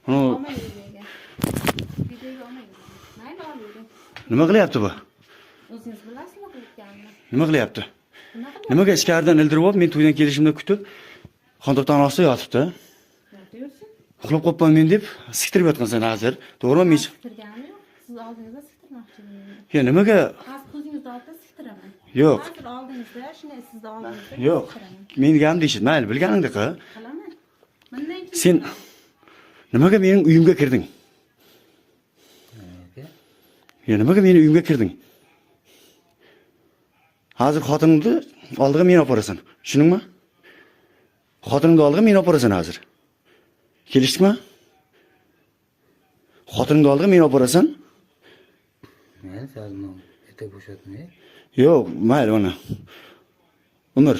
Onu Videoyu olmaydi. Mayli olmaydi. nima qilyapti bu? O'zingiz bilasizmi qilayotganini? Nima qilyapti? Nima qilyapti? Nimaga ichkaridan ildirib olib, men to'ydan kelishimni kutib, xondoqdan ostida yotibdi. Nima deyapsiz? Uxlab qolibman men deb siktirib yotgansan hozir. To'g'rimi men? Siktirgani yo'q. Siz oldingizda siktirmoqchi edim. Ya nimaga? Hozir ko'zingizni oldida siktiraman. Yo'q. Hozir oldingizda, shunday sizni oldingizda Yo'q. siktiraman. Men deganim deyishdi. Mayli, bilganingda qil. Qilaman. Bundan keyin Sen nimaga mening uyimga kirding? Ya nimaga mening uyimga kirding? Hozir xotiningni oldiga meni olib borasan. Tushundingmi? Xotiningni oldiga meni olib borasan hozir. Kelishdikmi? Xotiningni oldiga meni olib borasan? Mayli, sazmo etak bo'shatmay. Yo'q, mayli mana. Umr.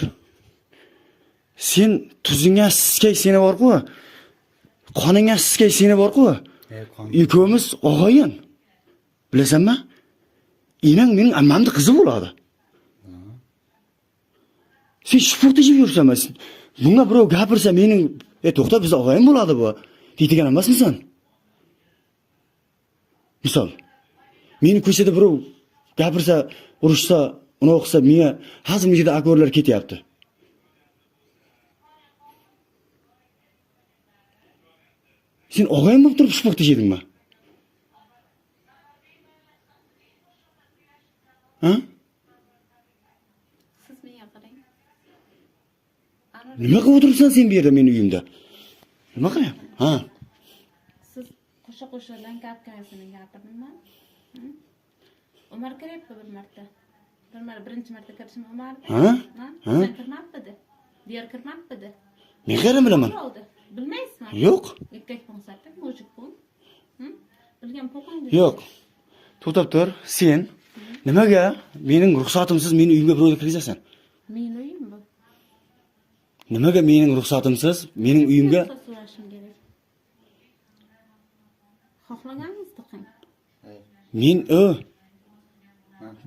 Sen tuzingga siskay seni bor-ku. Qoningga siskay seni bor-ku. Ikko'miz og'ayin. Bilasanmi? Enang mening ammamning qizi bo'ladi. Sen shupurda jib yursanmi? Bunga birov gapirsa mening, to'xta, biz og'ayin bo'ladi bu. Deydigan emasmisan? Misol, meni ko'chada birov gapirsa, urushsa, uni o'qisa, menga hazmligida akorlar ketyapti. Sen og'ayin bo'lib turib shupurda jedingmi? Ha? siz menga qarang. Nima qilib o'tiribsan sen bu yerda mening uyimda? Nima qilyapsan? Ha? Siz qo'sha-qo'shadan gapirgansini gapirdimmi? Umar kiryapti bir marta. Birinchi marta kirishim Umar. Ha? Ha? Sen kirmabdi. Diğer kirmabdi. Men qayerdan bilaman? Oldu. Bilmaysizmi? Yo'q. Erkak bo'lsa-da, mujik bo'l. Bilgan po'qingiz. Yo'q. To'xtab tur. Sen nimaga mening ruxsatimsiz mening uyimga birovni kirizasan? Mening uyim bu. Nimaga mening ruxsatimsiz mening uyimga? Ruxsat so'rashim kerak. Xohlaganingizni qiling. Men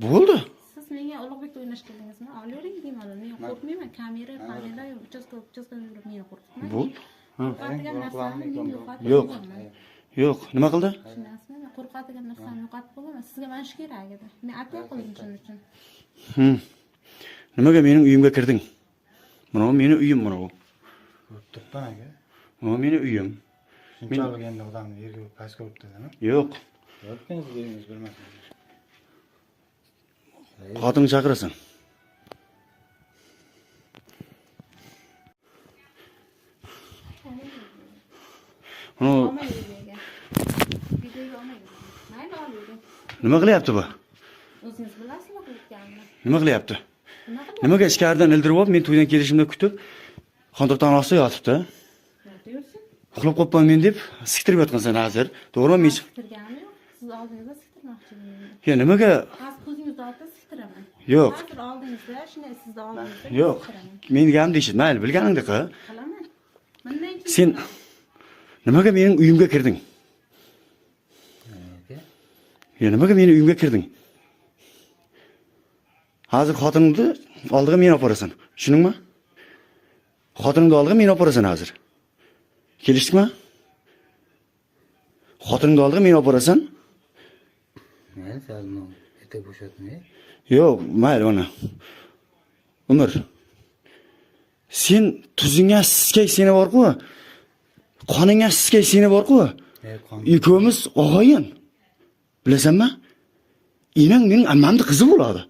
bo'ldi. Siz menga Ulug'bekda o'ynash keldingizmi? Olavering deyman. Men qo'rqmayman. Kamera yo'q, uchastka yurib meni qo'rqitmang. Bu? Ha. Qo'rqadigan narsani men yo'qotib Yo'q. qo'yaman. Yo'q. Nima qildi? Tushunasizmi? Men qo'rqadigan narsani yo'qotib qo'yaman. Sizga mana shu kerak edi. Men atay qo'ydim shuning uchun. Nimaga mening uyimga kirding? Mana mening uyim mana bu. Turibman aka. Mana mening uyim. Shunchalik endi odamni yerga pastga o'tdimi? Yo'q. Yo'qingiz deringiz bilmasin. Xotinni chaqirasan. Mana Olmaydi degan. Videoga olmaydi. Mayli olmaydi. nima qilyapti bu? O'zingiz bilasizmi qilayotganini? Nima qilyapti? Nima qilyapti? Nimaga ichkaridan ildirib olib, men to'ydan kelishimni kutib, xondoqdan ostida yotibdi. Nima deyapsiz? Uxlab qolibman men deb siktirib yotgansan hozir. To'g'rimi men? Siktirgani yo'q. Siz oldingizda siktirmoqchi edim. Ya nimaga? Hozir ko'zingizni oldida siktiraman. Yo'q. Hozir oldingizda, shunday sizni oldingizda Yo'q. siktiraman. Men deganim deyishdi. Mayli, bilganingda qil. Qilaman. Bundan keyin Sen nimaga mening uyimga kirding? Ya nimaga mening uyimga kirding? Hozir xotiningni oldiga meni olib borasan. Tushundingmi? Xotiningni oldiga meni olib borasan hozir. Kelishdikmi? Xotiningni oldiga meni olib borasan? Mayli, sazmo etak bo'shatmay. Yo'q, mayli mana. Umr. Sen tuzingga siskay seni bor-ku. Qoningga siskay seni bor-ku. Ikko'miz og'ayin. Bilasanmi? Enang mening ammamning qizi bo'ladi.